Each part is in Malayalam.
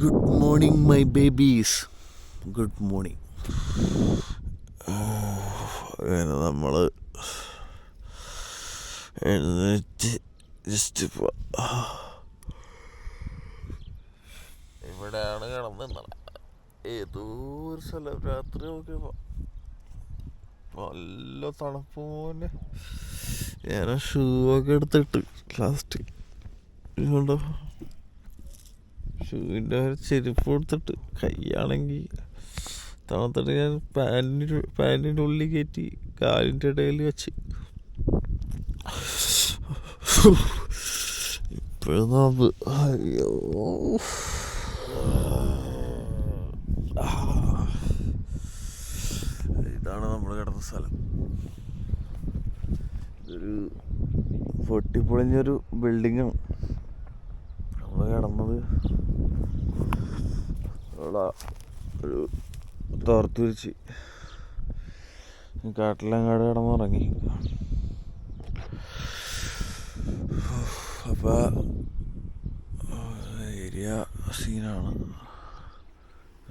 Good morning my babies, good morning. അങ്ങനെ നമ്മൾ എഴുന്നേറ്റ് ജസ്റ്റ് ഇവിടെയാണ് കിടന്നിരുന്നത്. ഏതോ ഒരു സ്ഥലം രാത്രി നോക്കിയപ്പോൾ നല്ല തണുപ്പ് പോലെ ഞാൻ ഷൂ ഒക്കെ എടുത്തിട്ട് ലാസ്റ്റ് ഇതുകൊണ്ടോ ഷൂവിൻ്റെ ചെരുപ്പ് എടുത്തിട്ട് കൈയാണെങ്കിൽ തണുത്തിട്ട് ഞാൻ പാൻറ്റിൻ്റെ ഉള്ളിൽ കയറ്റി കാലിൻ്റെ ഇടയിൽ വെച്ച് ഇപ്പോഴും നോമ്പ്. അയ്യോ, ഇതാണ് നമ്മൾ കിടന്ന സ്ഥലം. ഇതൊരു പൊട്ടിപ്പൊളിഞ്ഞൊരു ബിൽഡിങ്ങാണ് നമ്മൾ കിടന്നത്. അവിടെ ഒരു തോർത്ത് വിരിച്ച് കാട്ടിലങ്ങാട് കിടന്നുറങ്ങി. അപ്പോൾ ഏരിയ സീനാണ്.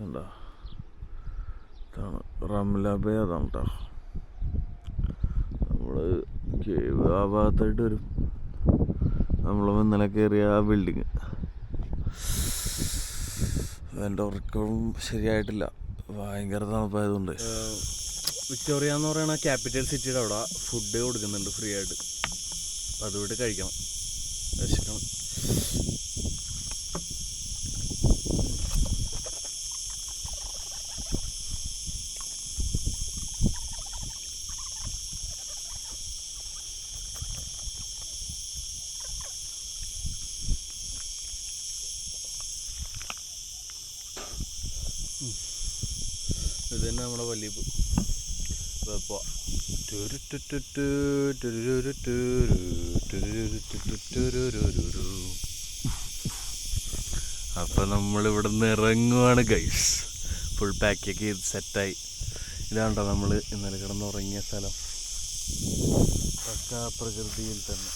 എന്താ ഇതാണ് റംല ബേ. അതാണ് കേട്ടോ നമ്മൾ കേവ് ആ ഭാഗത്തായിട്ട് വരും. നമ്മൾ ഇന്നലെ കയറിയ ആ ബിൽഡിങ്. എൻ്റെ ഉറക്കവും ശരിയായിട്ടില്ല, ഭയങ്കര തണുപ്പായതുകൊണ്ട്. വിക്ടോറിയ എന്ന് പറയുന്ന ക്യാപിറ്റൽ സിറ്റിയുടെ അവിടെ ഫുഡ് കൊടുക്കുന്നുണ്ട് ഫ്രീ ആയിട്ട്. അപ്പം അതുകൊണ്ട് കഴിക്കണം, വിശക്കണം. ഇത് തന്നെ നമ്മുടെ വല്യപ്പ്. അപ്പം നമ്മളിവിടെ നിന്ന് ഇറങ്ങുവാണ് ഗൈസ്. ഫുൾ പാക്കൊക്കെ ചെയ്ത് സെറ്റായി. ഇതാണ്ടോ നമ്മൾ ഇന്നലെ കിടന്നുറങ്ങിയ സ്ഥലം. പക്കാ പ്രകൃതിയിൽ തന്നെ.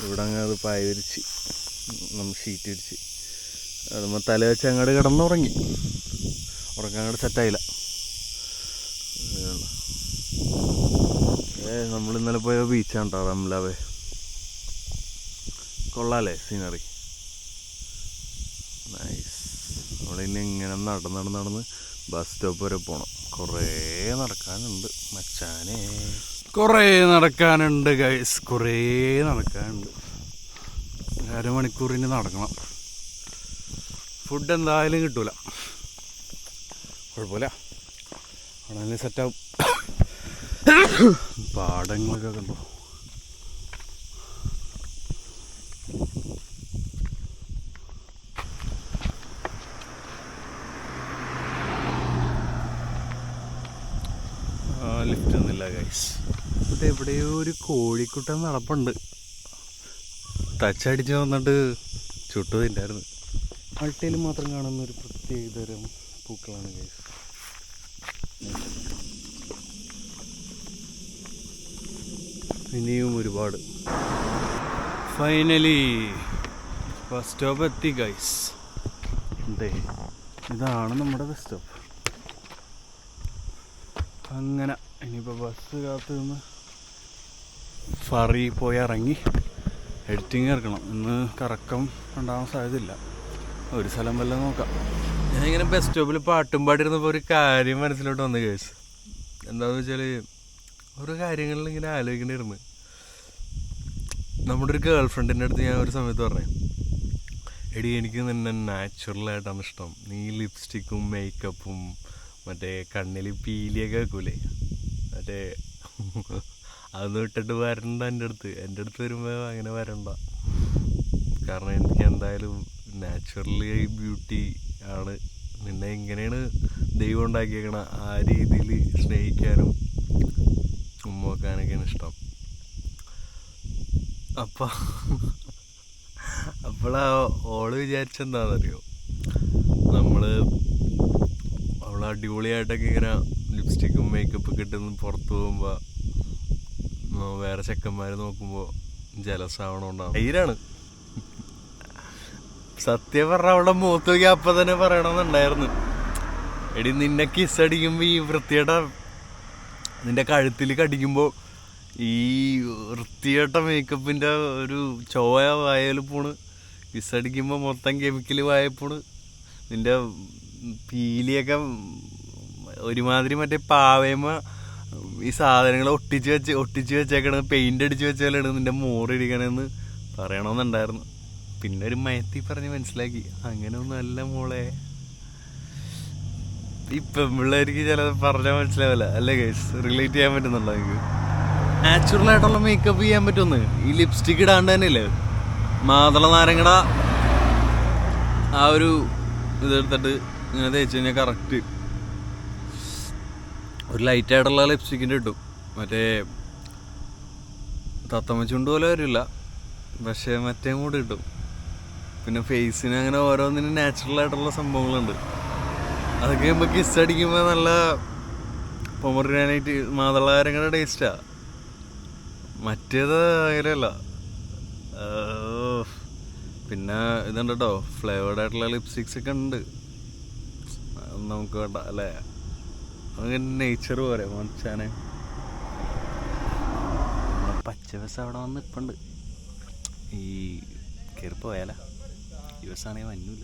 ഇവിടെ അങ്ങ് അത് പായ വിരിച്ച് നമ്മൾ ഷീറ്റ് വിരിച്ച് അത് നമ്മൾ തല വെച്ച് അങ്ങോട്ട് കിടന്നുറങ്ങി. ഉറങ്ങാൻ അങ്ങോട്ട് സെറ്റായില്ല. നമ്മൾ ഇന്നലെ പോയ ബീച്ചാണ് കേട്ടോ റംല ബേ. കൊള്ളാല്ലേ സീനറി, നൈസ്. നമ്മളിനി ഇങ്ങനെ നടന്ന് ബസ് സ്റ്റോപ്പ് വരെ പോകണം. കുറേ നടക്കാനുണ്ട് മച്ചാനെ, കുറേ നടക്കാനുണ്ട് ഗൈസ്, കുറേ നടക്കാനുണ്ട്. 1/2 മണിക്കൂറിന് നടക്കണം. ഫുഡ് എന്തായാലും കിട്ടൂല, കുഴപ്പമില്ല, അവിടെ സെറ്റാവും. പാടങ്ങളൊക്കെ കണ്ടോ. ലിഫ്റ്റ് ഒന്നുമില്ല ഗൈസ്. ഇവിടെ എവിടെയോ ഒരു കോഴിക്കുട്ടൻ നടപ്പുണ്ട്. ടച്ചടിച്ച് വന്നിട്ട് ചുട്ടു തിന്നായിരുന്നു. അൾട്ടയിൽ മാത്രം കാണുന്ന ഒരു പ്രത്യേകതരം പൂക്കളാണ് ഗൈസ്. ഇനിയും ഒരുപാട്. ഫൈനലി ബസ് സ്റ്റോപ്പ് എത്തി ഗൈസ്. ഇതാണ് നമ്മുടെ ബസ് സ്റ്റോപ്പ്. അങ്ങനെ ഇനിയിപ്പോൾ ബസ് കാത്ത് നിന്ന് ഫറി പോയി ഇറങ്ങി എഡിറ്റിങ് ഇറക്കണം. ഇന്ന് കറക്കം ഉണ്ടാകാൻ സാധ്യതയില്ല. ഒരു സ്ഥലം വല്ല നോക്കാം. ഞാനിങ്ങനെ ബസ് സ്റ്റോപ്പിൽ പാട്ടും പാടിയിരുന്നപ്പോൾ ഒരു കാര്യം മനസ്സിലോട്ട് വന്നു ഗൈസ്. എന്താണെന്ന് വെച്ചാൽ ഓരോ കാര്യങ്ങളിൽ ഇങ്ങനെ ആലോചിക്കണ്ടിരുന്നു. നമ്മുടെ ഒരു ഗേൾ ഫ്രണ്ടിൻ്റെ അടുത്ത് ഞാൻ ഒരു സമയത്ത് പറഞ്ഞു, എടി എനിക്ക് നിന്നെ നാച്ചുറലായിട്ടാണ് ഇഷ്ടം. നീ ലിപ്സ്റ്റിക്കും മേക്കപ്പും മറ്റേ കണ്ണിൽ പീലിയൊക്കെ വെക്കൂലേ, മറ്റേ അതൊന്നും ഇട്ടിട്ട് വരണ്ട എൻ്റെ അടുത്ത് വരുമ്പോൾ അങ്ങനെ വരണ്ട. കാരണം എനിക്ക് എന്തായാലും നാച്ചുറലി ബ്യൂട്ടി ആണ്. നിന്നെ എങ്ങനെയാണ് ദൈവം ഉണ്ടാക്കിയേക്കണ ആ രീതിയിൽ സ്നേഹിക്കാനും ഉമ്മ വെക്കാനൊക്കെയാണ് ഇഷ്ടം. അപ്പോഴാ ഓള് വിചാരിച്ചെന്താണെന്നറിയോ, അവൾ അടിപൊളിയായിട്ടൊക്കെ ഇങ്ങനെ ലിപ്സ്റ്റിക്കും മേക്കപ്പൊക്കെ ഇട്ടൊന്ന് പുറത്ത് പോകുമ്പോൾ വേറെ ചെക്കന്മാർ നോക്കുമ്പോൾ ജലസ് ആവണോണ്ടാണ്. ധൈര്യമാണ്. സത്യം പറഞ്ഞ അവളുടെ മുഖത്ത് നോക്കി അപ്പം തന്നെ പറയണമെന്നുണ്ടായിരുന്നു, എടി നിന്നെ കിസ് അടിക്കുമ്പോൾ ഈ വൃത്തിയുടെ നിന്റെ കഴുത്തിൽ കടിക്കുമ്പോൾ ഈ വൃത്തിയേട്ട മേക്കപ്പിൻ്റെ ഒരു ചോയ വായൽ പോണ്, കിസ് അടിക്കുമ്പോൾ മൊത്തം കെമിക്കൽ വായപ്പോണ്, നിന്റെ പീലിയൊക്കെ ഒരുമാതിരി മറ്റേ പാവയമ്മ ഈ സാധനങ്ങൾ ഒട്ടിച്ച് വെച്ചേക്കണത്, പെയിൻ്റ് അടിച്ച് വെച്ചാലാണ് നിന്റെ മോറിടിക്കണമെന്ന് പറയണമെന്നുണ്ടായിരുന്നു. പിന്നെ ഒരു മയത്തി പറഞ്ഞ് മനസ്സിലാക്കി അങ്ങനെയൊന്നും അല്ല മോളെ. ഈ പെൺപിള്ളേർക്ക് ചിലത് പറഞ്ഞാൽ മനസ്സിലാവില്ല അല്ലേ ഗൈസ്? റിലേറ്റ് ചെയ്യാൻ പറ്റുന്നുണ്ടോ നിങ്ങൾക്ക്? നാച്ചുറൽ ആയിട്ടുള്ള മേക്കപ്പ് ചെയ്യാൻ പറ്റുമെന്ന് ഈ ലിപ്സ്റ്റിക്ക് ഇടാണ്ട് തന്നെയല്ലേ മാതള നാരങ്ങട ആ ഒരു ഇതെടുത്തിട്ട് ഇങ്ങനെ തേച്ച് കഴിഞ്ഞാൽ കറക്റ്റ് ഒരു ലൈറ്റായിട്ടുള്ള ലിപ്സ്റ്റിക്കിൻ്റെ കിട്ടും. മറ്റേ തത്തമ്മ ചുണ്ട് പോലെ വരില്ല, പക്ഷേ മറ്റേ കൂടെ കിട്ടും. പിന്നെ ഫേസിന് അങ്ങനെ ഓരോന്നിനും നാച്ചുറൽ ആയിട്ടുള്ള സംഭവങ്ങളുണ്ട്. അതൊക്കെ ഇപ്പോൾ കിസ് അടിക്കുമ്പോൾ നല്ല പൊമറിനാനായിട്ട് മാതളാരങ്ങളുടെ ടേസ്റ്റാണ്. മറ്റേത് അങ്ങനെയല്ല. പിന്നെ ഇതുണ്ട് കേട്ടോ, ഫ്ലേവേർഡ് ആയിട്ടുള്ള ലിപ്സ്റ്റിക്സ് ഒക്കെ ഉണ്ട്, നമുക്ക് വേണ്ട അല്ലേ? അങ്ങനെ നേച്ചർ പോരെ മച്ചാനെ. പച്ച ബസ് അവിടെ വന്ന് ഇപ്പുണ്ട്, ഈ കയറി പോയാലാ ഈ ബസ്സാണെങ്കിൽ വന്നൂല.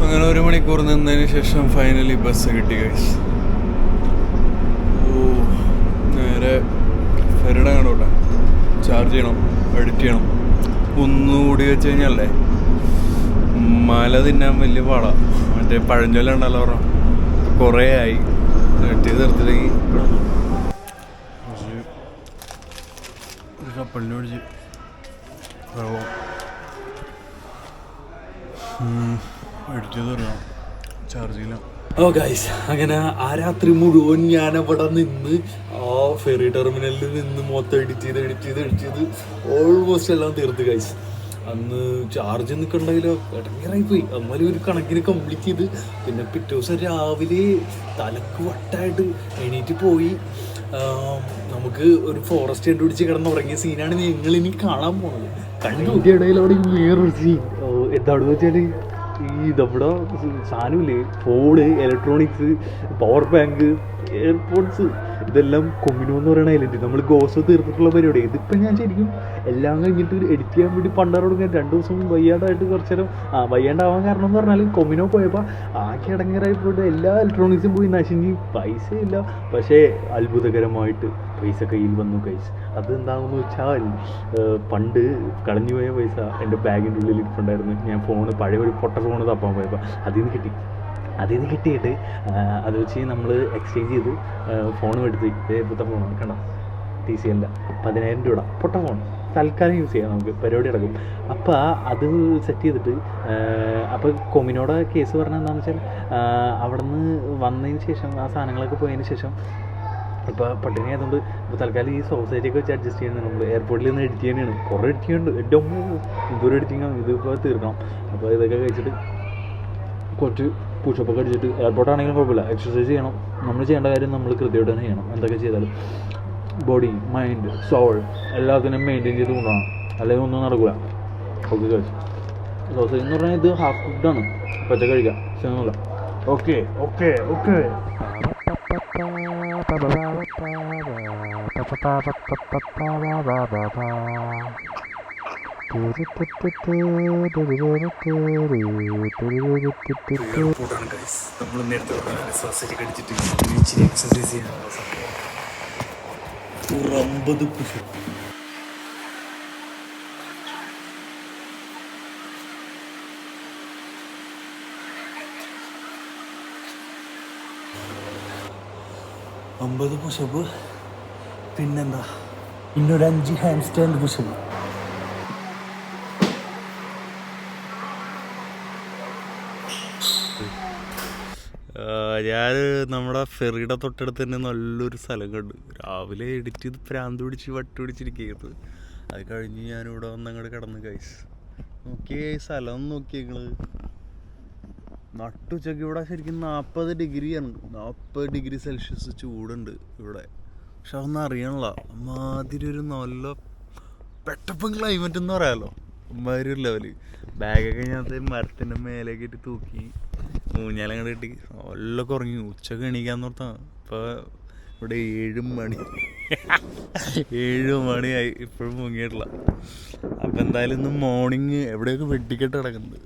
അങ്ങനെ 1 മണിക്കൂർ നിന്നതിന് ശേഷം ഫൈനലി ബസ് കിട്ടി ഗൈസ്. നേരെ ഫെറിഡ കണ്ടോട്ടെ, ചാർജ് ചെയ്യണം, എഡിറ്റ് ചെയ്യണം. ഒന്നുകൂടി വെച്ച് കഴിഞ്ഞാലേ മല തിന്നാൻ വലിയ പാടാണ്. മറ്റേ പഴഞ്ചൊല്ല ഉണ്ടല്ലോ പറഞ്ഞ കുറേ ആയി എഡിറ്റ് ചെയ്ത് നിർത്തില്ലെങ്കിൽ കപ്പലിനെ പിടിച്ച് എഡിറ്റ് ചെയ്ത് തരണം, ചാർജ് ചെയ്യില്ല. ഓ ഗൈസ്, അങ്ങനെ ആ രാത്രി മുഴുവൻ ഞാനവിടെ നിന്ന് ആ ഫെറി ടെർമിനലിൽ നിന്ന് മൊത്തം എഡിറ്റ് ചെയ്ത് ഓൾമോസ്റ്റ് എല്ലാം തീർത്ത് ഗൈസ്. അന്ന് ചാർജ് നിൽക്കണ്ടെങ്കിലോ ഇടങ്ങേറായിപ്പോയി. എന്നാലും ഒരു കണക്കിന് കംപ്ലീറ്റ് ചെയ്ത് പിന്നെ പിറ്റേ ദിവസം രാവിലെ തലക്ക് വട്ടായിട്ട് എണീറ്റ് പോയി. നമുക്ക് ഒരു ഫോറസ്റ്റ് കണ്ടുപിടിച്ച് കിടന്നുറങ്ങിയ സീനാണ് നിങ്ങളിനി കാണാൻ പോകുന്നത്. കണ്ടിൻ്റെ ഇടയിൽ അവിടെ വേറൊരു സീൻ എന്താണെന്ന് വെച്ചാൽ ഈ നമ്മുടെ സാധനമില്ലേ, phone, electronics, power bank, AirPods, ഇതെല്ലാം കൊമ്മിനോ എന്ന് പറയുന്ന ഐലൻഡ് നമ്മൾ ഗോസോ തീർത്തിട്ടുള്ള പരിപാടി. ഇതിപ്പം ഞാൻ ശരിക്കും എല്ലാം കഴിഞ്ഞിട്ട് എഡിറ്റ് ചെയ്യാൻ വേണ്ടി പണ്ടാറ് കൊടുക്കാൻ 2 ദിവസം വയ്യാണ്ടായിട്ട് കുറച്ച് നേരം വയ്യാണ്ടാവാൻ കാരണം എന്ന് പറഞ്ഞാൽ കൊമ്മിനോ പോയപ്പോൾ ആകെ ഇടങ്ങേറായി പോയിട്ട് എല്ലാ ഇലക്ട്രോണിക്സും പോയി നശിഞ്ഞ് പൈസയില്ല. പക്ഷേ അത്ഭുതകരമായിട്ട് പൈസ കയ്യിൽ വന്നു കൈസ്. അതെന്താണെന്ന് വെച്ചാൽ പണ്ട് കളഞ്ഞുപോയ പൈസ എൻ്റെ ബാഗിൻ്റെ ഉള്ളിൽ ഇരിപ്പുണ്ടായിരുന്നു. ഞാൻ പഴയ ഒരു പൊട്ട ഫോണ് തപ്പാൻ പോയപ്പോൾ അതിൽ നിന്ന് കിട്ടിയിട്ട് അത് വെച്ച് നമ്മൾ എക്സ്ചേഞ്ച് ചെയ്ത് ഫോൺ എടുത്ത് പുത്ത ഫോണാണ് കണ്ട TCL 10,000 രൂപ പൊട്ട ഫോൺ തൽക്കാലം യൂസ് ചെയ്യാം, നമുക്ക് പരിപാടി നടക്കും. അപ്പോൾ അത് സെറ്റ് ചെയ്തിട്ട് അപ്പോൾ കൊമിനോടെ കേസ് പറഞ്ഞാൽ എന്താണെന്ന് വെച്ചാൽ അവിടെ നിന്ന് വന്നതിന് ശേഷം ആ സാധനങ്ങളൊക്കെ പോയതിന് ശേഷം ഇപ്പോൾ പട്ടിണി ആയതുകൊണ്ട് ഇപ്പോൾ തൽക്കാലം ഈ സൊസൈറ്റിയൊക്കെ വെച്ച് അഡ്ജസ്റ്റ് ചെയ്യുന്നത്. നമ്മൾ എയർപോർട്ടിൽ നിന്ന് എഡിറ്റ് ചെയ്യാനാണ്, കുറേ എഡിറ്റ് ചെയ്യുന്നുണ്ട്. എൻ്റെ ഇതൊരു എഡിറ്റിങ്ങാണ്, ഇതിപ്പോൾ തീർക്കണം. അപ്പോൾ ഇതൊക്കെ കഴിച്ചിട്ട് കുറച്ച് പുഷപ്പൊക്കെ അടിച്ചിട്ട് എയർപോർട്ടാണെങ്കിലും കുഴപ്പമില്ല, എക്സസൈസ് ചെയ്യണം. നമ്മൾ ചെയ്യേണ്ട കാര്യം നമ്മൾ കൃത്യമായിട്ട് തന്നെ ചെയ്യണം. എന്തൊക്കെ ചെയ്താലും ബോഡി, മൈൻഡ്, സോൾ എല്ലാത്തിനും മെയിൻറ്റെയിൻ ചെയ്ത് കൊണ്ടുപോകണം, അല്ലെങ്കിൽ ഒന്നും നടക്കില്ല. ഓക്കെ ഗൈസ്, സോസേജ് എന്ന് പറഞ്ഞാൽ ഇത് ഹാഫ് കുക്ക്ഡാണ്, പച്ച കഴിക്കാം, ഒന്നുമില്ല. ഓക്കെ ഓക്കെ ഓക്കെ നമ്മൾ നേരത്തെ സോസേജ് കടിച്ചിട്ട് ഇച്ചിരി എക്സസൈസ് ചെയ്യാനുള്ള സമയം 50 പുഷപ്പ്. പുഷപ്പ്, പിന്നെന്താ ഇന്നൊരു 5 ഹാൻഡ് സ്റ്റാൻഡ് പുഷപ്പ്. ഞാൻ നമ്മുടെ ഫെറിയുടെ തൊട്ടടുത്ത് തന്നെ നല്ലൊരു സ്ഥലം കണ്ടു. രാവിലെ എഡിറ്റ് ചെയ്ത് പ്രാന്ത് പിടിച്ച് പിടിച്ചിരിക്കുന്നത്. അത് കഴിഞ്ഞ് ഞാനിവിടെ വന്ന് അങ്ങോട്ട് കിടന്ന് കൈസ് നോക്കിയേ സ്ഥലം നോക്കിയേ നിങ്ങൾ. നട്ടുച്ചയ്ക്ക് ഇവിടെ ശരിക്കും 40 ഡിഗ്രിയാണ്, 40 ഡിഗ്രി സെൽഷ്യസ് ചൂടുണ്ട് ഇവിടെ. പക്ഷെ അതൊന്നും അറിയണില്ല, മാതിരി ഒരു നല്ല പെട്ടപ്പം ക്ലൈമറ്റ് എന്ന് പറയാമല്ലോ. ഒരു ലെവല്. ബാഗൊക്കെ ഞാൻ മരത്തിൻ്റെ മേലേക്ക് ഇട്ട് തൂക്കി ഊഞ്ഞാലങ്ങോട്ട് കിട്ടി എല്ലാം കുറങ്ങി. ഉച്ചക്ക് എണീക്കാന്ന് ഓർത്താ ഇപ്പോൾ ഇവിടെ 7 മണിയായി, ഇപ്പോഴും മുങ്ങിയിട്ടില്ല. അപ്പം എന്തായാലും ഇന്ന് മോർണിംഗ് എവിടെയൊക്കെ വെട്ടിക്കെട്ട് കിടക്കുന്നുണ്ട്.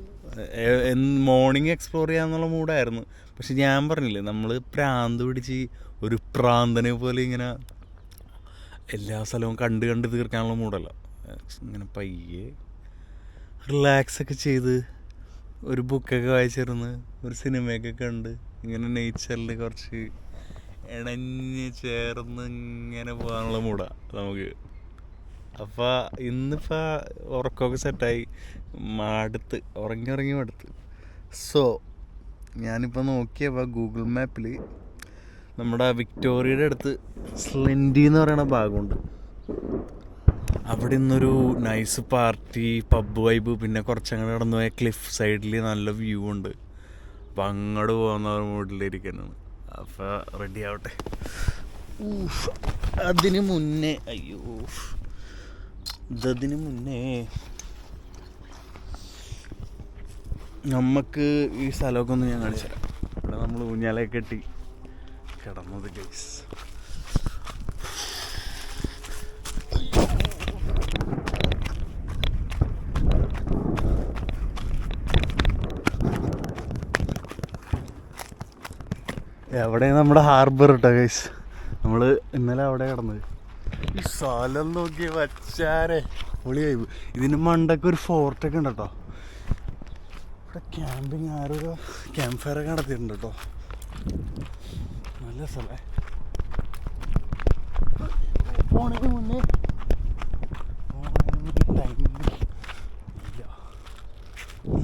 മോർണിംഗ് എക്സ്പ്ലോർ ചെയ്യാന്നുള്ള മൂഡായിരുന്നു. പക്ഷെ ഞാൻ പറഞ്ഞില്ലേ, നമ്മൾ പ്രാന്ത് പിടിച്ച് ഒരു പ്രാന്തനെ പോലെ ഇങ്ങനെ എല്ലാ സ്ഥലവും കണ്ട് തീർക്കാനുള്ള മൂഡല്ല. ഇങ്ങനെ പയ്യെ റിലാക്സൊക്കെ ചെയ്ത് ഒരു ബുക്കൊക്കെ വായിച്ചിരുന്ന് ഒരു സിനിമയൊക്കെ കണ്ട് ഇങ്ങനെ നേച്ചറിൽ കുറച്ച് ഇണഞ്ഞ് ചേർന്ന് ഇങ്ങനെ പോകാനുള്ള മൂടാണ് നമുക്ക്. അപ്പോൾ ഇന്നിപ്പോൾ ഉറക്കമൊക്കെ സെറ്റായി മടുത്ത് ഉറങ്ങി മടുത്ത്. സോ ഞാനിപ്പോൾ നോക്കിയപ്പോൾ ഗൂഗിൾ മാപ്പിൽ നമ്മുടെ വിക്ടോറിയയുടെ അടുത്ത് സ്ലെൻഡി എന്ന് പറയുന്ന ഭാഗമുണ്ട്. അവിടെ നിന്നൊരു നൈസ് പാർട്ടി പബ് വൈബ്, പിന്നെ കുറച്ചങ്ങോട്ട് കടന്നു പോയ ക്ലിഫ് സൈഡിൽ നല്ല വ്യൂ ഉണ്ട്. അപ്പം അങ്ങോട്ട് പോകുന്ന മൂഡിലിരിക്കുന്നതാണ്. അപ്പോൾ റെഡി ആവട്ടെ. അതിന് മുന്നേ നമുക്ക് ഈ സ്ഥലമൊക്കെ ഒന്ന് ഞാൻ കാണിച്ചു തരാം. ഇവിടെ നമ്മൾ ഊഞ്ഞാലൊക്കെ കെട്ടി കിടന്നത് ഗൈസ്. എവിടെ നമ്മുടെ ഹാർബർ കേട്ടോ ഗൈസ്. നമ്മൾ ഇന്നലെ അവിടെ കിടന്നത്. ഈ സ്ഥലം നോക്കി വച്ചാരെ പൊളിയായി. ഇതിന് മണ്ടൊക്കെ ഒരു ഫോർട്ടൊക്കെ ഉണ്ട് കേട്ടോ. ഇവിടെ ക്യാമ്പിങ് ആരോ ക്യാമ്പ് ഫയറൊക്കെ നടത്തിയിട്ടുണ്ട് കേട്ടോ. നല്ല സ്ഥലം. പോണതിന് മുന്നേ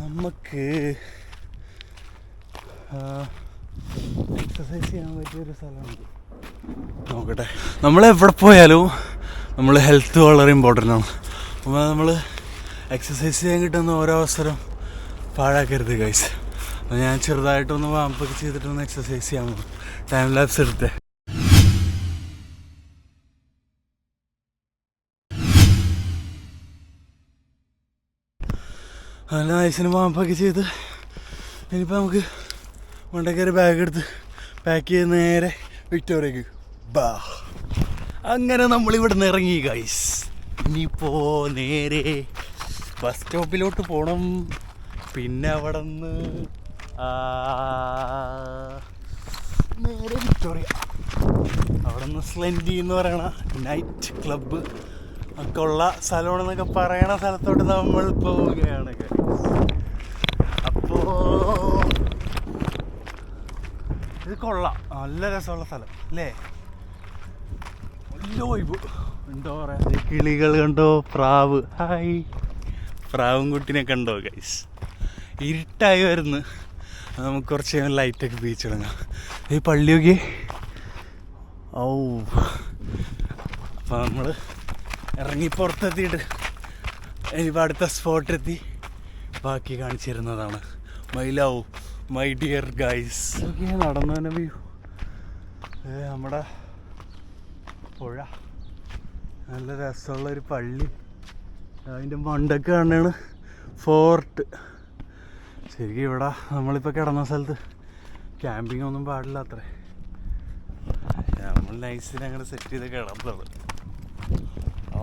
നമുക്ക് എക്സസൈസ് ചെയ്യാൻ പറ്റിയൊരു സ്ഥലമുണ്ട്. നോക്കട്ടെ. നമ്മളെവിടെ പോയാലും നമ്മൾ ഹെൽത്ത് വളരെ ഇമ്പോർട്ടൻ്റ് ആണ്. അപ്പോൾ നമ്മൾ എക്സസൈസ് ചെയ്യാൻ കിട്ടുന്ന ഓരോ അവസരം പാഴാക്കരുത് ഗൈസ്. അപ്പോൾ ഞാൻ ചെറുതായിട്ടൊന്ന് വാമ്പൊക്കെ ചെയ്തിട്ടൊന്ന് എക്സസൈസ് ചെയ്യാൻ പോകും. ടൈം ലാപ്സ് എടുത്തേ. നല്ല നൈസിന് വാമ്പൊക്കെ ചെയ്ത് ഇനിയിപ്പോൾ നമുക്ക് മണ്ടക്കര ബാഗ് എടുത്ത് പാക്ക് ചെയ്ത് നേരെ വിക്ടോറിയക്ക് ബാ. അങ്ങനെ നമ്മളിവിടെ നിന്ന് ഇറങ്ങി ഗൈസ്. ഇനിയിപ്പോൾ നേരെ ബസ് സ്റ്റോപ്പിലോട്ട് പോകണം. പിന്നെ അവിടെ നിന്ന് നേരെ വിക്ടോറിയ. അവിടെ നിന്ന് സ്ലെൻഡി എന്ന് പറയണ നൈറ്റ് ക്ലബ്ബ് ഒക്കെ ഉള്ള സ്ഥലമാണെന്നൊക്കെ പറയണ സ്ഥലത്തോട്ട് നമ്മൾ പോവുകയാണ്. അപ്പോൾ ഇത് കൊള്ളാം, നല്ല രസമുള്ള സ്ഥലം അല്ലേ? നല്ല വൈബ്. എന്താ പറയുക, കിളികൾ കണ്ടോ, പ്രാവ്, ഹായ്, പ്രാവും കുട്ടിനെ കണ്ടോ ഗൈസ്. ഇരുട്ടായി വരുന്നു. നമുക്ക് കുറച്ച് ലൈറ്റൊക്കെ ബീച്ച് തുടങ്ങാം. ഈ പള്ളിയൊക്കെ അപ്പോൾ നമ്മൾ ഇറങ്ങി പുറത്തെത്തിയിട്ട് ഇനിയിപ്പോൾ അടുത്ത സ്പോട്ടെത്തി ബാക്കി കാണിച്ചു തരുന്നതാണ്. My love, my dear guys. നടന്നു തന്നെ വ്യൂ. നമ്മുടെ പുഴ, നല്ല രസമുള്ളൊരു പള്ളി, അതിൻ്റെ മണ്ടൊക്കെ കാണുന്നതാണ് ഫോർട്ട്. ശരിക്കും ഇവിടെ നമ്മളിപ്പോൾ കിടന്ന സ്ഥലത്ത് ക്യാമ്പിംഗ് ഒന്നും പാടില്ല അത്രേ. നമ്മൾ നൈസിന് അങ്ങനെ സെറ്റ് ചെയ്ത് കിടന്നത്.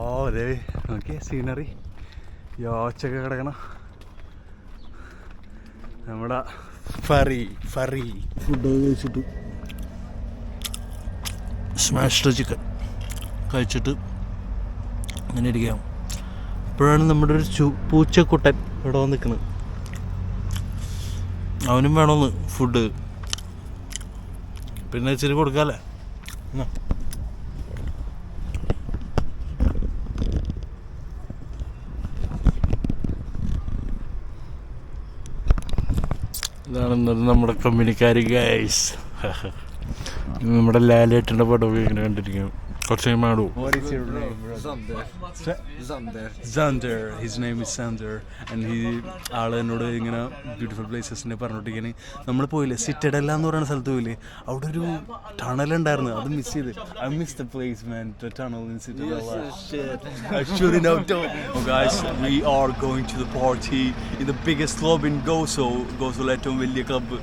അതെ നോക്കിയേ സീനറി, യോച്ചൊക്കെ കിടക്കണം. നമ്മുടെ ഫറി ഫുഡ് കഴിച്ചിട്ട് സ്മാഷ്ഡ് ചിക്കൻ കഴിച്ചിട്ട് അങ്ങനെ ഇരിക്കാം. ഇപ്പോഴാണ് നമ്മുടെ ഒരു പൂച്ചക്കുട്ടൻ ഇവിടെ വന്ന് നിൽക്കുന്നത്. അവനും വേണമെന്ന് ഫുഡ്, പിന്നെ ഇച്ചിരി കൊടുക്കാമല്ലേ. ഇതാണ് നമ്മുടെ കമ്പനിക്കാർ ഗൈസ്. നമ്മുടെ ലാലേട്ടൻ്റെ പടമൊക്കെ ഇങ്ങനെ കണ്ടിരിക്കും. കുറച്ച് മാടു. What is your name, bro? Zander. His name is Zander. And ആള് എന്നോട് ഇങ്ങനെ ബ്യൂട്ടിഫുൾ പ്ലേസസിനെ പറഞ്ഞോട്ടിങ്ങനെ നമ്മൾ പോയില്ലേ സിറ്റഡല്ല എന്ന് പറയുന്ന സ്ഥലത്ത് പോയില്ലേ അവിടെ ഒരു ടണൽ ഉണ്ടായിരുന്നു അത് മിസ് ചെയ്ത് I missed the place man the tunnel in Citadella shit I shouldn't have done oh guys we are going to the party in the biggest club in Gozo ഏറ്റവും വലിയ club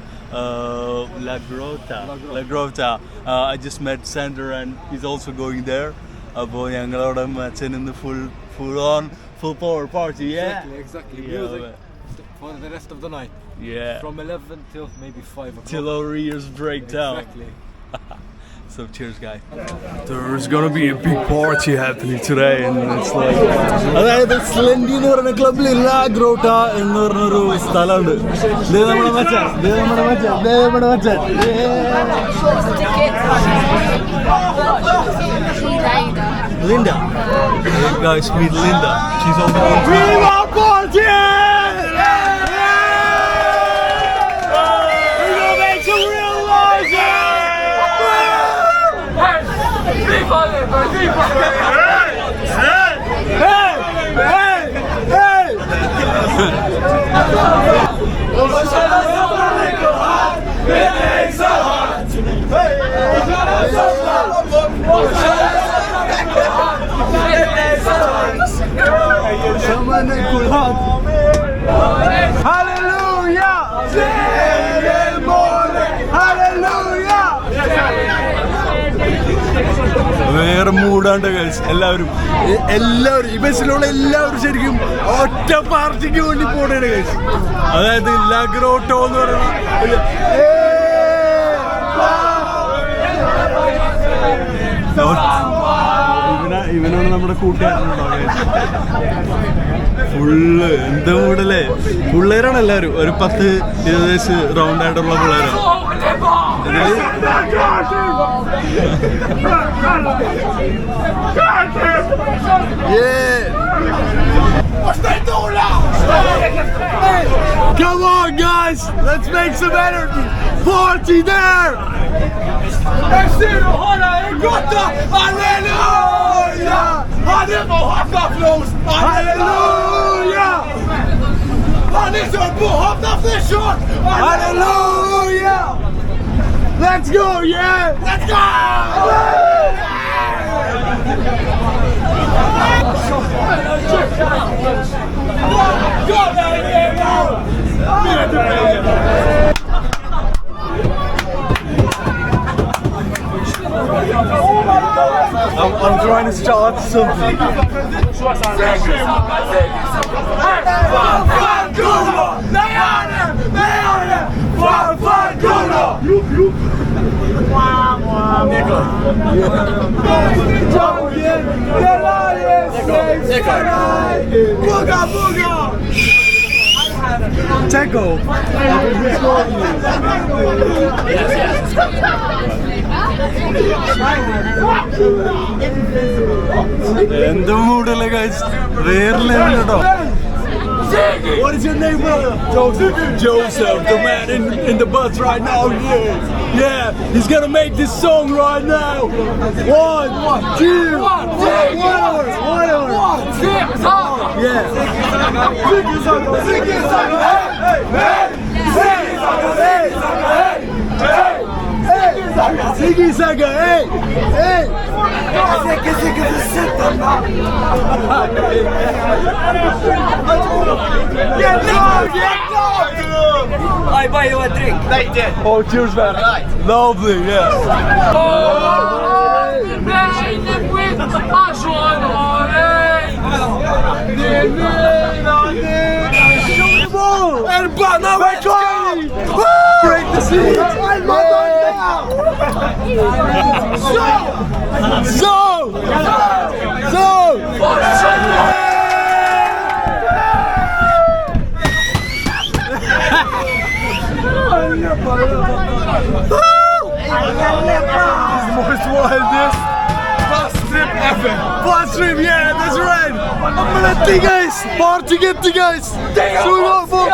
La Grota. I just met Sander and he's also going there. അപ്പോൾ ഞങ്ങളവിടെ അച്ഛൻ ഇന്ന് full power party. Exactly. Music for the rest of the night. Yeah. From 11 till maybe 5 o'clock. Till our ears break down. Exactly. So cheers, guys. There's gonna be a big party happening today and it's like അതായത് സ്ലെൻഡി എന്ന് പറയുന്ന ക്ലബിൽ ലാ ഗ്രോട്ട എന്ന് പറഞ്ഞൊരു സ്ഥലമുണ്ട്. നമ്മുടെ മച്ചാൻ Linda. Hey guys, meet Linda. She's on the phone. We are party! We're gonna make some real noise! Hallelujah! Hallelujah! വേറെ മൂടാണ്ട് ഗൈസ് എല്ലാവരും ഈ ബസ്സിലുള്ള എല്ലാവരും ശരിക്കും ഒറ്റ പാർട്ടിക്ക് വേണ്ടി പോണേ ഗൈസ്. അതായത് ലഗ്രോട്ടോ എന്ന് പറയുന്ന ഇവനാണ് നമ്മുടെ കൂട്ടുകാരനുണ്ടോ ഫുള്ള് എന്താ മൂടല്ലേ. പിള്ളേരാണ് എല്ലാവരും ഒരു 10-20 വയസ്സ് റൗണ്ട് ആയിട്ടുള്ള പിള്ളേരാണ്. Come on guys, let's make some energy. Party there. Halleluja! Han är så på hoppnafnation! Halleluja! Let's go, yeah! Let's go! I'm trying to start something. Booga booga! Teco! എന്ത് മൂടല്ലേ ഗൈസ്, വേറെ ലെവൽ കേട്ടോ. What is your name, brother? Joseph, the man in the bus right now. Yeah, he's gonna make this song right now. 1, 2, 1. Yeah. Ziggy Zaga, hey! Hey! Ziggy Zaga, Get low! I buy you a drink. They did. Oh, cheers, man. Right. Lovely, yes. Break the seat! So! Most wildest bus trip ever. Bus trip, yeah, that's right. I'm gonna take guys, party get the guys. So we want for.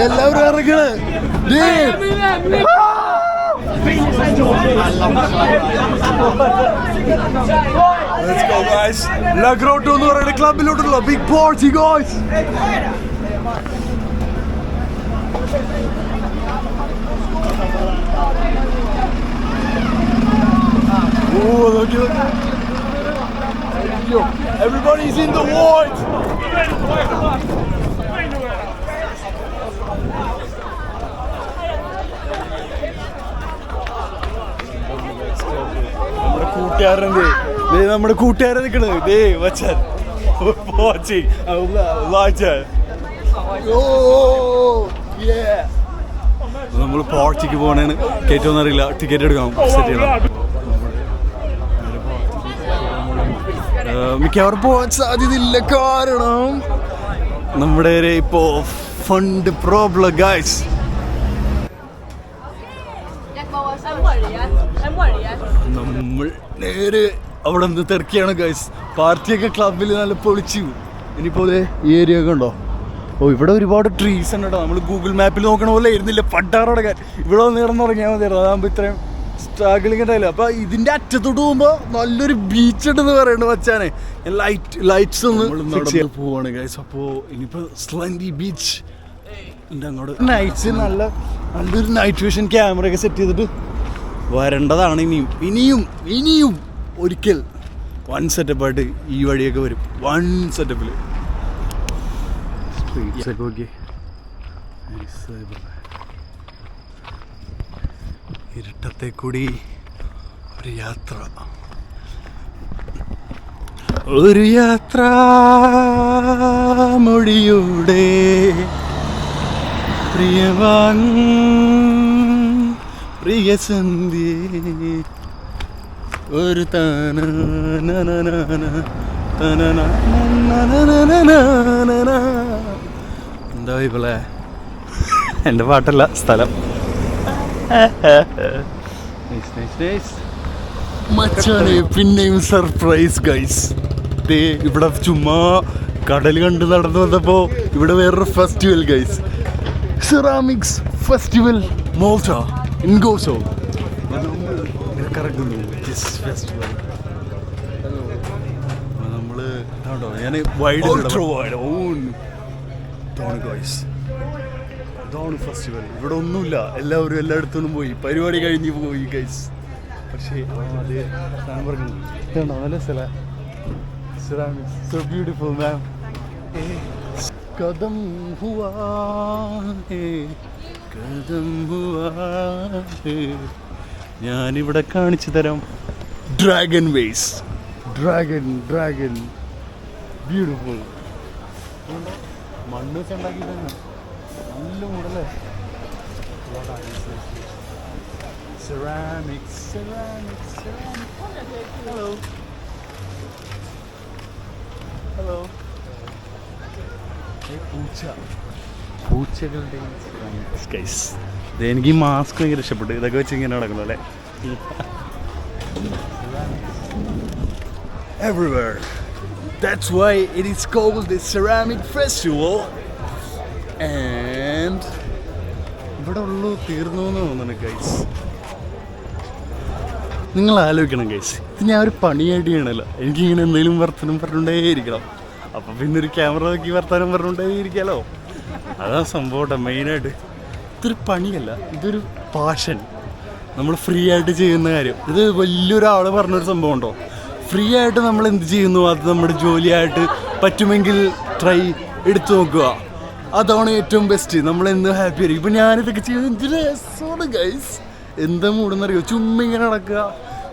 എല്ലാവരും ഇറങ്ങണേ. Let's go guys. La Grotto എന്ന് പറയുന്ന ക്ലബിലോട്ടുള്ള big party guys. Oh, look at that. Everybody's in the woods. നമ്മുടെ കൂട്ടുകാരൻ നിൽക്കണത് ദേ വച്ചാൽ നമ്മൾ പോർച്ചിക്ക് പോകണേന് കയറ്റോന്ന് അറിയില്ല, ടിക്കറ്റ് എടുക്കണം, സെറ്റ് ചെയ്യണം. മിക്കവാറും പോകാൻ സാധ്യതയില്ല, കാരണം നമ്മുടെ ഇപ്പോ ഫണ്ട് പ്രോബ്ലം ഗൈസ്. നമ്മൾ നേരെ അവിടെ നിന്ന് തിരക്കിയാണ് ഗൈസ്. പാർട്ടിയൊക്കെ ക്ലബിൽ നല്ല പൊളിച്ചു. ഇനിയിപ്പോ ഈ ഏരിയ ഒക്കെ ഉണ്ടോ? ഓ, ഇവിടെ ഒരുപാട് ട്രീസ് ഉണ്ട് കേട്ടോ. നമ്മൾ ഗൂഗിൾ മാപ്പിൽ നോക്കണ പോലെ ഇരുന്നില്ല പട്ടാറടക്കാൻ. ഇവിടെ വന്ന് കിടന്നുറങ്ങിയാൽ മതിയായിരുന്നു, അതാകുമ്പോൾ ഇത്രയും സ്ട്രഗിളിങ് ഉണ്ടായില്ല. അപ്പൊ ഇതിന്റെ അറ്റത്തോട്ട് പോകുമ്പോ നല്ലൊരു ബീച്ച് ഉണ്ടെന്ന് പറയുന്നത് വച്ചാനെ. ലൈറ്റ്സ് ഒന്ന് നടന്നു പോവാണ് ഗൈസ്. അപ്പോ ഇനിയിപ്പോ സ്ലൻഡി ബീച്ച് അങ്ങോട്ട് നൈറ്റ്സ് നല്ലൊരു നൈറ്റ് വിഷൻ ക്യാമറ ഒക്കെ സെറ്റ് ചെയ്തിട്ട് വരേണ്ടതാണ്. ഇനിയും ഒരിക്കൽ വൺ സെറ്റപ്പായിട്ട് ഈ വഴിയൊക്കെ വരും. വൺ സെറ്റപ്പിൽ ഇരുട്ടത്തെ കൂടി ഒരു യാത്ര മൊഴിയുടെ പ്രിയവാൻ പ്രിയ സന്ധ്യ ഒരു എന്താ ഇപ്പളെ എൻ്റെ പാട്ടല്ല, സ്ഥലം. മച്ചാനെ പിന്നെയും സർപ്രൈസ് ഗൈസ്. ഇവിടെ ചുമ്മാ കടൽ കണ്ട് നടന്നു വന്നപ്പോ ഇവിടെ വേറൊരു festival guys. Ceramics festival Malta in Gozo. നമ്മള് ഞാൻ വൈഡ് ഇതാണ് ഫെസ്റ്റിവൽ. ഇവിടെ ഒന്നുമില്ല, എല്ലാവരും എല്ലായിടത്തും പോയി, പരിപാടി കഴിഞ്ഞ് പോയി ഗൈസ്. പക്ഷേ ഞാൻ പറഞ്ഞു നല്ല സ്ഥലം. So beautiful ma'am. കദം ഹുവാ കദം ഹുവാ. ഞാനിവിടെ കാണിച്ചു തരാം. Dragon vase. Dragon beautiful. മണ്ണ് വെച്ച് ഉണ്ടാക്കി തന്നെ നല്ല മൂടല്ലേ. Ceramics. Hello. പൂച്ചകളുടെ എനിക്ക് ഈ മാസ്ക് ഭയങ്കര ഇഷ്ടപ്പെട്ടു. ഇതൊക്കെ വെച്ച് ഇങ്ങനെ നടക്കുന്നു അല്ലേ. Everywhere. That's why it is called the Ceramic Festival. And ഇവിടെ ഉള്ളു തീർന്നു എന്ന് തോന്നുന്നു ഗൈസ്. നിങ്ങൾ ആലോചിക്കണം ഗൈസ്, ഇത് ഞാൻ ഒരു പണിയായിട്ട് ചെയ്യണല്ലോ. എനിക്കിങ്ങനെ എന്തെങ്കിലും വർത്തനം പറഞ്ഞുകൊണ്ടേ ഇരിക്കണം. അപ്പം പിന്നെ ഒരു ക്യാമറ നോക്കി വർത്തമാനം പറഞ്ഞുകൊണ്ടേ ഇരിക്കാമല്ലോ. അതാ സംഭവം മെയിനായിട്ട്. ഇതൊരു പണിയല്ല, ഇതൊരു പാഷൻ. നമ്മൾ ഫ്രീ ആയിട്ട് ചെയ്യുന്ന കാര്യം. ഇത് വലിയൊരാൾ പറഞ്ഞൊരു സംഭവം ഉണ്ടോ, ഫ്രീ ആയിട്ട് നമ്മൾ എന്ത് ചെയ്യുന്നു അത് നമ്മുടെ ജോലിയായിട്ട് പറ്റുമെങ്കിൽ ട്രൈ എടുത്തു നോക്കുക. അതാണ് ഏറ്റവും ബെസ്റ്റ്. നമ്മളെന്ന് ഹാപ്പി ആയിരിക്കും. ഇപ്പം ഞാനിതൊക്കെ ചെയ്യുന്നത് എന്ത് രസമാണ് ഗൈസ്. എന്താ മൂടെന്നറിയോ, ചുമ്മാ ഇങ്ങനെ നടക്കുക,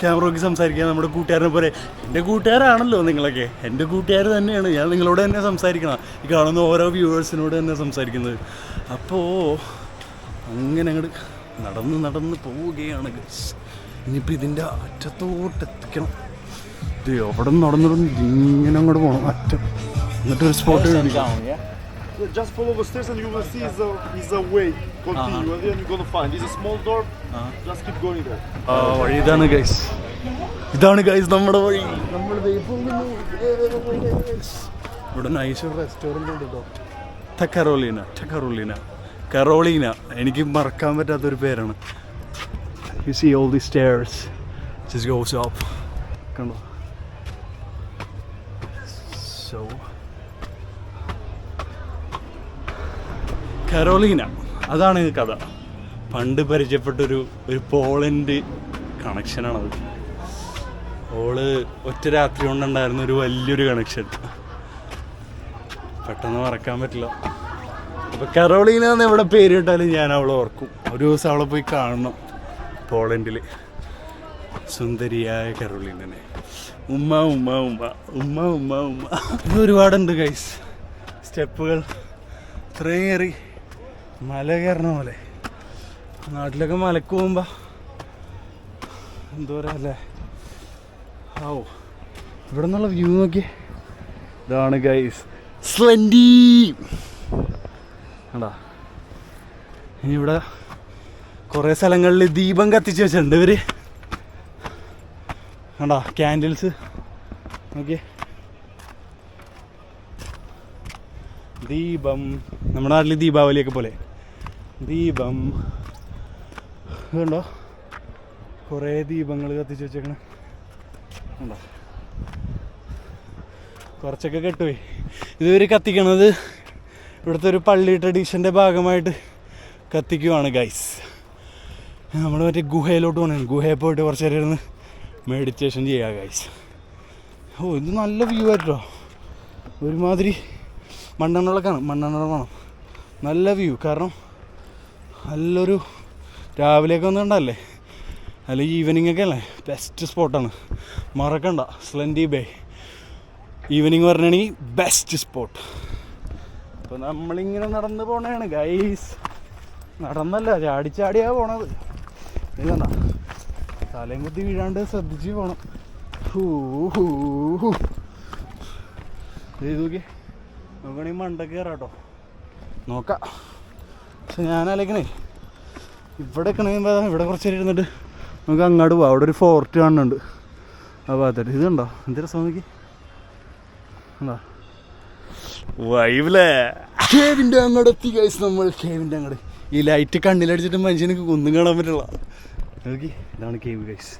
ക്യാമറ നോക്കി സംസാരിക്കുക. നമ്മുടെ കൂട്ടുകാരനെ പോലെ. എൻ്റെ കൂട്ടുകാരാണല്ലോ നിങ്ങളൊക്കെ, എൻ്റെ കൂട്ടുകാർ തന്നെയാണ്. ഞാൻ നിങ്ങളോട് തന്നെ സംസാരിക്കണം, ഈ കാണുന്ന ഓരോ വ്യൂവേഴ്സിനോട് തന്നെ സംസാരിക്കുന്നത്. അപ്പോൾ അങ്ങനെ അങ്ങോട്ട് നടന്ന് പോവുകയാണ് ഗൈസ്. ഇനിയിപ്പോൾ ഇതിൻ്റെ അറ്റത്തോട്ട് എത്തിക്കണം. ഇത് അവിടെ നടന്നിടന്ന് ഇങ്ങനെ അങ്ങോട്ട് പോകണം അറ്റം. എന്നിട്ടൊരു spot So just follow the stairs and you will see is a way. Continue and then you're gonna find. There's a small door. Just keep going there. വഴി ഇതാണ് ഗൈസ്. ഇതാണ് ഗൈസ് നമ്മുടെ വഴി. ഇവിടെ നൈസ് റെസ്റ്റോറൻറ്റ് ഉണ്ട് കേട്ടോ. കരോളീന. എനിക്ക് മറക്കാൻ പറ്റാത്തൊരു പേരാണ്. You see all these stairs. Just goes up. കണ്ടോ? So കരോളീന, അതാണ് കഥ. പണ്ട് പരിചയപ്പെട്ടൊരു പോളണ്ട് കണക്ഷനാണത്. ഓള് ഒറ്റ രാത്രി കൊണ്ടുണ്ടായിരുന്ന ഒരു വലിയൊരു കണക്ഷൻ, പെട്ടെന്ന് മറക്കാൻ പറ്റില്ല. അപ്പോൾ കരോളീന എന്ന് എവിടെ പേര് കിട്ടാലും ഞാൻ അവളെ ഓർക്കും. ഒരു ദിവസം അവളെ പോയി കാണണം പോളണ്ടിൽ. സുന്ദരിയായ കരോളീനെ. ഉമ്മ ഉമ്മ ഉമ്മ ഉമ്മ ഉമ്മ ഉമ്മ. ഇത് ഒരുപാടുണ്ട് ഗൈസ്, സ്റ്റെപ്പുകൾ ഇത്രയും കയറി മല കയറണ പോലെ. നാട്ടിലൊക്കെ മലക്ക് പോകുമ്പോൾ എന്തോ അല്ലേ. ഓ, ഇവിടെ നിന്നുള്ള വ്യൂ നോക്കിയേ. ഇതാണ് ഗൈസ് സ്ലെൻഡി. കണ്ടാ, ഇനി ഇവിടെ കുറേ സ്ഥലങ്ങളിൽ ദീപം കത്തിച്ച് വെച്ചിട്ടുണ്ട് ഇവർ. കണ്ടാ, ക്യാൻഡിൽസ് നോക്കിയേ. ദീപം, നമ്മുടെ നാട്ടിൽ ദീപാവലിയൊക്കെ പോലെ ദീപം. ഇതുണ്ടോ, കുറേ ദീപങ്ങൾ കത്തിച്ച് വെച്ചേക്കണം. കണ്ടോ, കുറച്ചൊക്കെ കെട്ടുപോയി. ഇതുവർ കത്തിക്കണത് ഇവിടുത്തെ ഒരു പള്ളി ട്രഡീഷൻ്റെ ഭാഗമായിട്ട് കത്തിക്കുവാണ് ഗൈസ്. നമ്മൾ മറ്റേ ഗുഹയിലോട്ട് പോകണം. ഗുഹയിൽ പോയിട്ട് കുറച്ച് നേരം ഇരുന്ന് മെഡിറ്റേഷൻ ചെയ്യുക ഗൈസ്. ഓ, ഇത് നല്ല വ്യൂ ആയിട്ടോ. ഒരുമാതിരി മണ്ണെണ്ണകളൊക്കെയാണ്, മണ്ണെണ്ണ വേണം. നല്ല വ്യൂ, കാരണം നല്ലൊരു രാവിലെയൊക്കെ ഒന്നും കണ്ടല്ലേ, അല്ല ഈവനിങ് ഒക്കെ അല്ലേ, ബെസ്റ്റ് സ്പോട്ടാണ്. മറക്കണ്ട, സ്ലെൻഡി ബേ ഈവനിങ് പറഞ്ഞാണെങ്കിൽ ബെസ്റ്റ് സ്പോട്ട്. അപ്പോൾ നമ്മളിങ്ങനെ നടന്ന് പോണതാണ് ഗൈസ്. നടന്നല്ല, ചാടിച്ചാടിയാ പോണത്. ഇത് കണ്ട, തലയും കുത്തി വീഴാണ്ട് ശ്രദ്ധിച്ച് പോണം. ഇത് നോക്കി, നോക്കണെങ്കിൽ മണ്ടൊക്കെ കയറാട്ടോ. നോക്കാം. പക്ഷെ ഞാനലേക്കണേ ഇവിടെ നിൽക്കണമെങ്കിൽ ഇവിടെ കുറച്ച് നേരം ഇരുന്നിട്ട് നമുക്ക് അങ്ങോട്ട് പോവാം. അവിടെ ഒരു ഫോർട്ട് കാണുന്നുണ്ട് ആ ഭാഗത്തായിട്ട്. ഇത് കണ്ടോ, എന്ത് രസം നോക്കി. എന്താ വൈബിലേ. കേവിൻ്റെ അങ്ങോട്ട് എത്തി ഗൈസ് നമ്മൾ. കേവിൻ്റെ അങ്ങോട്ട് ഈ ലൈറ്റ് കണ്ണിലടിച്ചിട്ട് മനുഷ്യനക്ക് ഒന്നും കാണാൻ പറ്റില്ല. നോക്കി, ഇതാണ് കേവ് ഗൈസ്.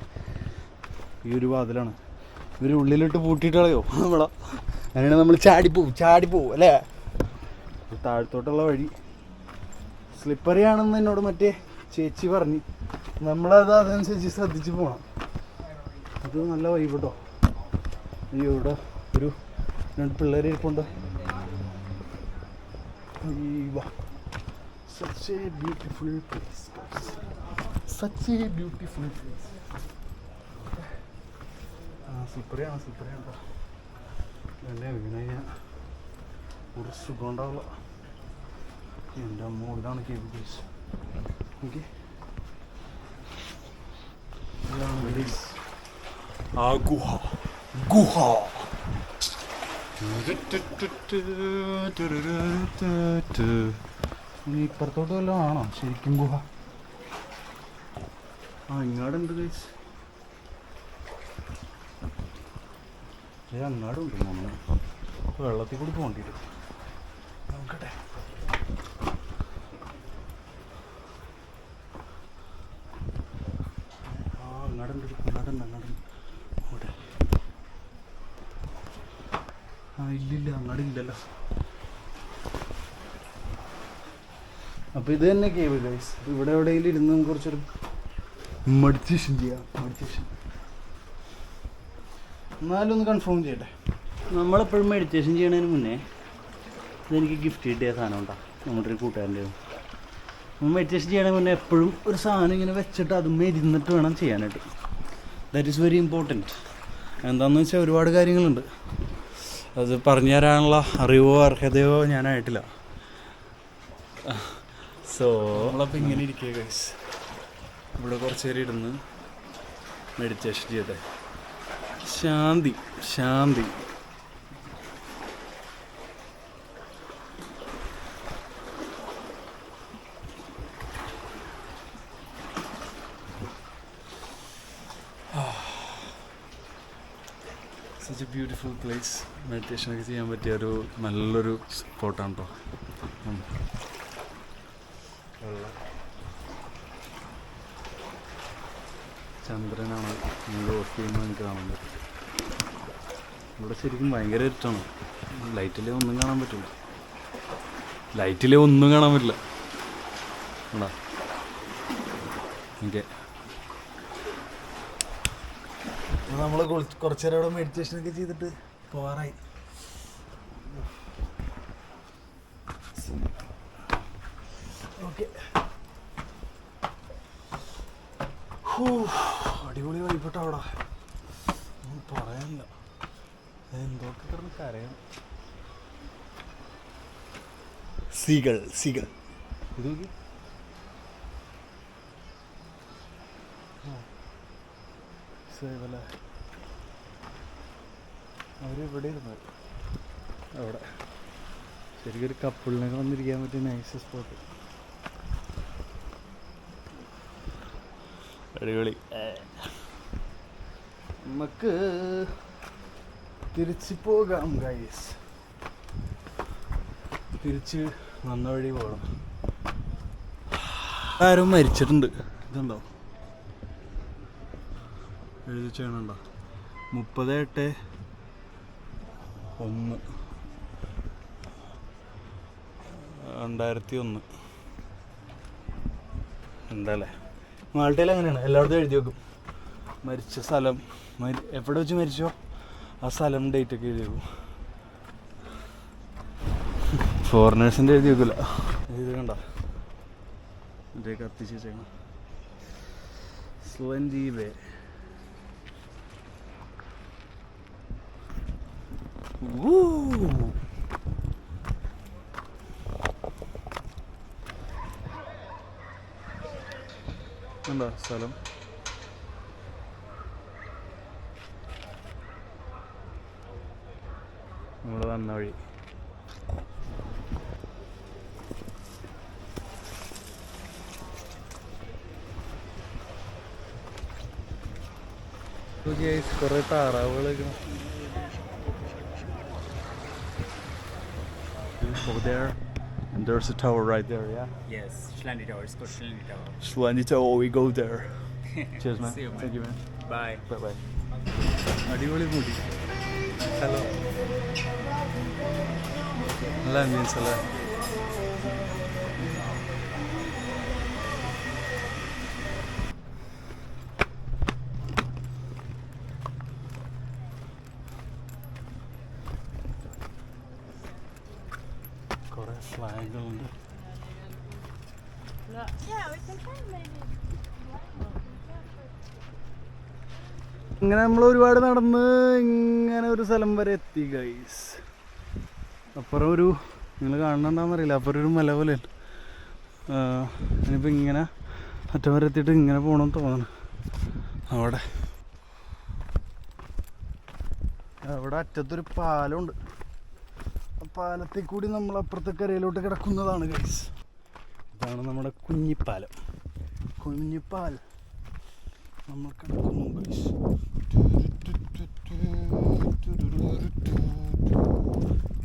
ഈ ഒരു വാതിലാണ്. ഇവർ ഉള്ളിലിട്ട് പൂട്ടിയിട്ട് കളയോ നമ്മളാ. അങ്ങനെയാണ് നമ്മൾ ചാടിപ്പോവും അല്ലേ. താഴത്തോട്ടുള്ള വഴി സ്ലിപ്പറി ആണെന്ന് എന്നോട് മറ്റേ ചേച്ചി പറഞ്ഞ്. നമ്മളത് അതനുസരിച്ച് ശ്രദ്ധിച്ച് പോകണം. അത് നല്ല വൈബ് കേട്ടോ. അയ്യോ, ഇവിടെ ഒരു 2 പിള്ളേർ ഇരിപ്പുണ്ട്. Such a beautiful place. Such a beautiful place. സ്ലിപ്പറിയാണ് കേട്ടോ. എൻ്റെ വീണ കഴിഞ്ഞാൽ ഒരു സുഖം ഉണ്ടാവില്ല. എൻ്റെ അമ്മ, ഇതാണ് കേബിൾ പ്ലേസ്. ഓക്കെ, ആ ഗുഹ ഇനി ഇപ്പുറത്തോട്ട് വല്ലതും ആണോ ശരിക്കും ഗുഹ? ആ, ഇങ്ങാടുണ്ട് ഗൈസ്. അങ്ങാടുണ്ട് നമ്മൾ. വെള്ളത്തിൽ കൂടി പോകേണ്ടി വരും. നോക്കട്ടെ. ആ, അങ്ങാടുണ്ട്. അവിടെ ഇല്ലില്ല, അങ്ങാടില്ലല്ലോ. അപ്പോൾ ഇത് തന്നെ കേവ് ഗൈസ്. ഇവിടെ എവിടെയെങ്കിലും ഇരുന്ന് നമുക്ക് കുറച്ചൊരു മെഡിറ്റേഷൻ ചെയ്യാം. എന്നാലും ഒന്ന് കൺഫേം ചെയ്യട്ടെ. നമ്മളെപ്പോഴും മെഡിറ്റേഷൻ ചെയ്യണതിന് മുന്നേ ഇതെനിക്ക് ഗിഫ്റ്റ് കിട്ടിയ സാധനം ഉണ്ടാ, നമ്മുടെ ഒരു കൂട്ടുകാരൻ്റെ. മെഡിറ്റേഷൻ ചെയ്യണതിന് മുന്നേ എപ്പോഴും ഒരു സാധനം ഇങ്ങനെ വെച്ചിട്ട് അതുമ്മേ ഇരുന്നിട്ട് വേണം ചെയ്യാനായിട്ട്. That is very important. എന്താണെന്ന് വെച്ചാൽ ഒരുപാട് കാര്യങ്ങളുണ്ട്. അത് പറഞ്ഞു തരാനുള്ള അറിവോ അർഹതയോ ഞാനായിട്ടില്ല. സോ നമ്മളപ്പോൾ ഇങ്ങനെ ഇരിക്കുക ഗൈസ്. ഇവിടെ കുറച്ച് നേരം ഇരുന്ന് മെഡിറ്റേഷൻ ചെയ്യട്ടെ. ശാന്തി. Such a beautiful place. മെഡിറ്റേഷനൊക്കെ ചെയ്യാൻ പറ്റിയ ഒരു നല്ലൊരു സ്പോട്ടാണ് കേട്ടോ. ചന്ദ്രനാണ് നമ്മൾ ഓഫ് ചെയ്യുമ്പോൾ നമുക്ക് കാണാൻ പറ്റും. ഇവിടെ ശരിക്കും ഭയങ്കര ഇരുട്ടാണ്. ലൈറ്റിലെ ഒന്നും കാണാൻ പറ്റില്ല. എന്താ ഓക്കെ. നമ്മൾ കുറച്ച് നേരം അവിടെ മെഡിറ്റേഷനൊക്കെ ചെയ്തിട്ട് പോകാറായി. ഓക്കെ, അടിപൊളി വൈകിട്ട് അവിടെ ഒന്നും പറയാനില്ല. എന്തൊക്കെ കിടന്ന് കരയണം. സീകൾ ഇത് നോക്കി. അവരിവിടെ ഇരുന്നത് അവിടെ ശരിക്കും ഒരു കപ്പിളിനൊക്കെ വന്നിരിക്കാൻ പറ്റിയ നൈസ് സ്പോട്ട്. അടിപൊളി. നമുക്ക് തിരിച്ച് പോകാം ഗൈസ്. തിരിച്ച് വന്ന വഴി പോകണം. ആരും മരിച്ചിട്ടുണ്ട്. ഇതുണ്ടോ എഴുതി ചെയ്യണുണ്ടോ? 30/8/2001 എന്താല്ലേ. മാൾട്ടയിൽ അങ്ങനെയാണ്, എല്ലായിടത്തും എഴുതി വെക്കും മരിച്ച സ്ഥലം, എവിടെ വെച്ച് മരിച്ചോ ആ സ്ഥലം ഡേറ്റൊക്കെ എഴുതി വെക്കും. ഫോറിനേഴ്സിൻ്റെ എഴുതി വെക്കില്ല. ഇത് കണ്ട ഇതേ കത്തിച്ച് വെച്ചേക്കണം. സ്ലൻജീബേ ഉണ്ടോ സ്ഥലം. നമ്മൾ വന്ന വഴി. കുറെ താറാവുകളൊക്കെ. Over there, and there's a tower right there, yeah? Yes, Shlandi Tower. It's called Shlandi Tower. Shlandi Tower, we go there. Cheers, man. See you, man. Thank you, man. Bye. Bye. അടിപൊളി മൂടി. ഹലോ. നല്ല ആംബിയൻസ് അല്ലേ? കുറേ ഫ്ലാഗുകളുണ്ട്. ഇങ്ങനെ നമ്മൾ ഒരുപാട് നടന്ന് ഇങ്ങനെ ഒരു സ്ഥലം വരെ എത്തി ഗൈസ്. അപ്പുറം ഒരു നിങ്ങൾ കാണുന്നുണ്ടാവുന്നറിയില്ല, അപ്പുറം ഒരു മല പോലെ. ഇനിയിപ്പോൾ ഇങ്ങനെ അറ്റം വരെ എത്തിയിട്ട് ഇങ്ങനെ പോകണമെന്ന് തോന്നുന്നു. അവിടെ അറ്റത്തൊരു പാലമുണ്ട്. ആ പാലത്തിൽ കൂടി നമ്മൾ അപ്പുറത്തെ കരയിലോട്ട് കിടക്കുന്നതാണ് ഗൈസ്. ഇതാണ് നമ്മുടെ കുഞ്ഞിപ്പാലം. നമ്മൾ കിടക്കുന്നു ഗൈസ്.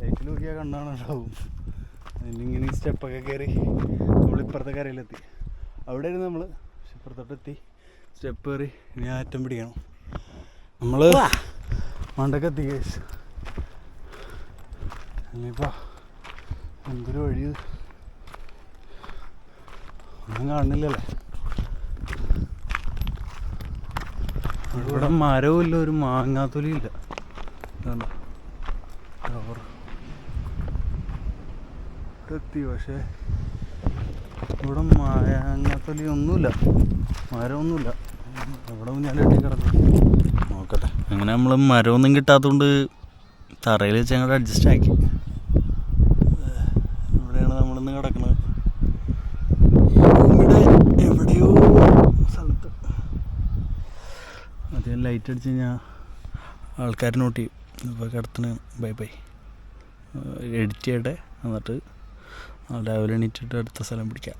ലൈറ്റിൽ നോക്കിയാൽ കണ്ടാണുണ്ടാവും. അതിലിങ്ങനെ ഈ സ്റ്റെപ്പൊക്കെ കയറി നമ്മളിപ്പുറത്തെ കരയിലെത്തി. അവിടെ ഇരുന്ന് നമ്മൾ ഇപ്പുറത്തോട്ടെത്തി സ്റ്റെപ്പ് കയറി ഇനി ആറ്റം പിടിക്കണം. നമ്മൾ മണ്ടക്കെത്തി ഗൈസ്. ഇനിയിപ്പോൾ എന്തൊരു വഴി ഒന്നും കാണുന്നില്ലല്ലേ. ഇവിടെ മരവും ഇല്ല, ഒരു മാങ്ങാത്തൊലിയും ഇല്ല. എത്തി പക്ഷേ ഇവിടെ മാങ്ങാത്തൊലി ഒന്നുമില്ല, മരമൊന്നുമില്ല. ഇവിടെ ഞാൻ എട്ടി കിടക്കും. നോക്കട്ടെ. അങ്ങനെ നമ്മൾ മരമൊന്നും കിട്ടാത്തതുകൊണ്ട് തറയിൽ വെച്ച് അങ്ങോട്ട് അഡ്ജസ്റ്റ് ആക്കി. ഇവിടെയാണ് നമ്മളിന്ന് കിടക്കുന്നത്. ഇവിടെ എവിടെയോ സ്ഥലത്ത് അധികം ലൈറ്റ് അടിച്ച് കഴിഞ്ഞാൽ ആൾക്കാർ നോട്ട് ചെയ്യും. ഇപ്പോൾ കിടത്തണ ബൈ എഡിറ്റ് ചെയ്യട്ടെ, എന്നിട്ട് രാവിലെ എണീറ്റിട്ട് അടുത്ത സ്ഥലം പിടിക്കാം.